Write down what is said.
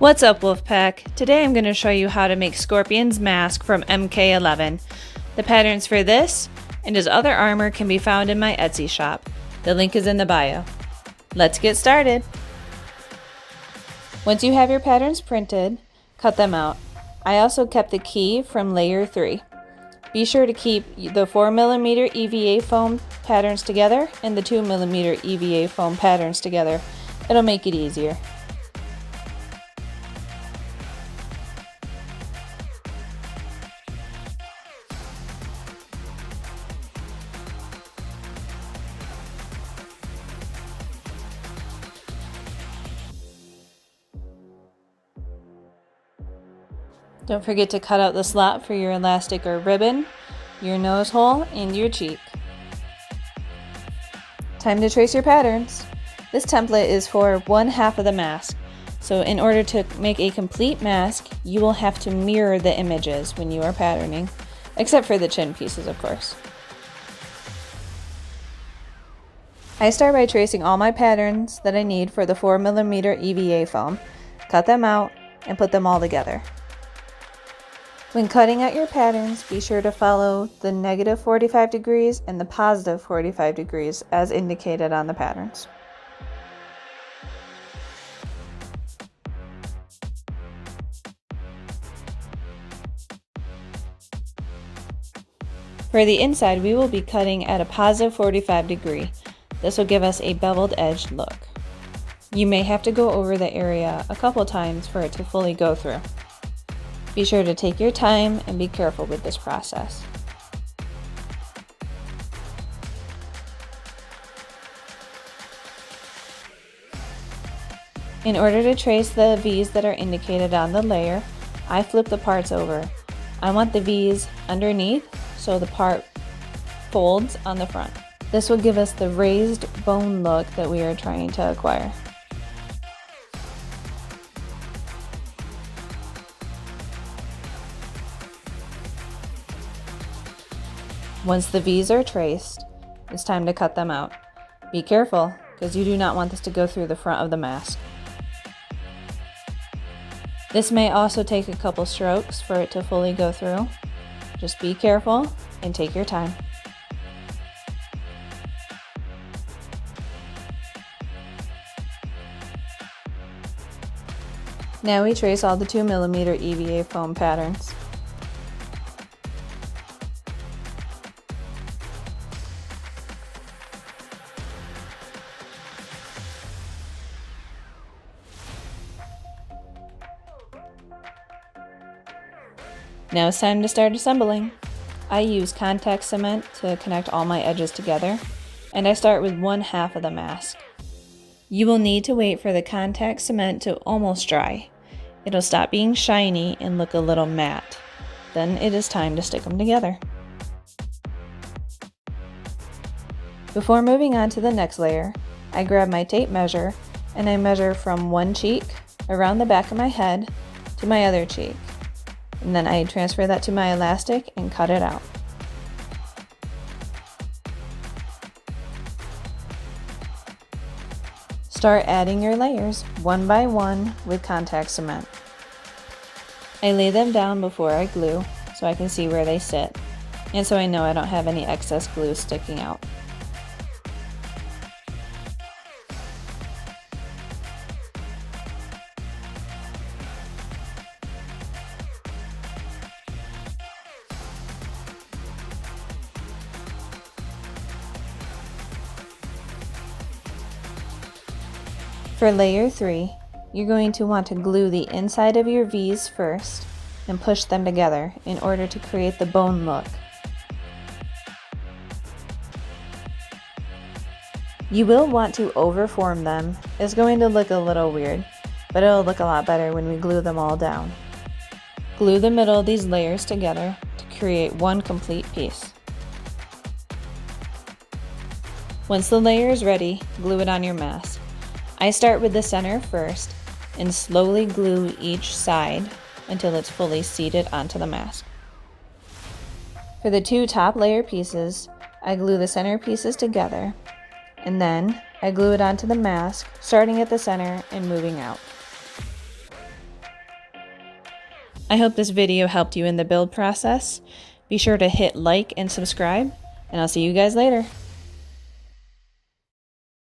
What's up, Wolfpack? Today I'm going to show you how to make Scorpion's mask from MK11. The patterns for this and his other armor can be found in my Etsy shop. The link is in the bio. Let's get started. Once you have your patterns printed, cut them out. I also kept the key from layer 3. Be sure to keep the 4mm EVA foam patterns together and the 2mm EVA foam patterns together. It'll make it easier. Don't forget to cut out the slot for your elastic or ribbon, your nose hole, and your cheek. Time to trace your patterns. This template is for 1/2 of the mask, so in order to make a complete mask, you will have to mirror the images when you are patterning, except for the chin pieces, of course. I start by tracing all my patterns that I need for the 4mm EVA foam, cut them out, and put them all together. When cutting out your patterns, be sure to follow the -45 degrees and the +45 degrees as indicated on the patterns. For the inside, we will be cutting at a +45 degree. This will give us a beveled edged look. You may have to go over the area a couple times for it to fully go through. Be sure to take your time and be careful with this process. In order to trace the V's that are indicated on the layer, I flip the parts over. I want the V's underneath so the part folds on the front. This will give us the raised bone look that we are trying to acquire. Once the V's are traced, it's time to cut them out. Be careful, because you do not want this to go through the front of the mask. This may also take a couple strokes for it to fully go through. Just be careful and take your time. Now we trace all the 2mm EVA foam patterns. Now it's time to start assembling. I use contact cement to connect all my edges together, and I start with 1/2 of the mask. You will need to wait for the contact cement to almost dry. It'll stop being shiny and look a little matte. Then it is time to stick them together. Before moving on to the next layer, I grab my tape measure and I measure from one cheek around the back of my head to my other cheek. And then I transfer that to my elastic and cut it out. Start adding your layers one by one with contact cement. I lay them down before I glue so I can see where they sit, and so I know I don't have any excess glue sticking out. For layer 3, you're going to want to glue the inside of your V's first and push them together in order to create the bone look. You will want to overform them. It's going to look a little weird, but it'll look a lot better when we glue them all down. Glue the middle of these layers together to create one complete piece. Once the layer is ready, glue it on your mask. I start with the center first and slowly glue each side until it's fully seated onto the mask. For the 2 top layer pieces, I glue the center pieces together, and then I glue it onto the mask, starting at the center and moving out. I hope this video helped you in the build process. Be sure to hit like and subscribe, and I'll see you guys later.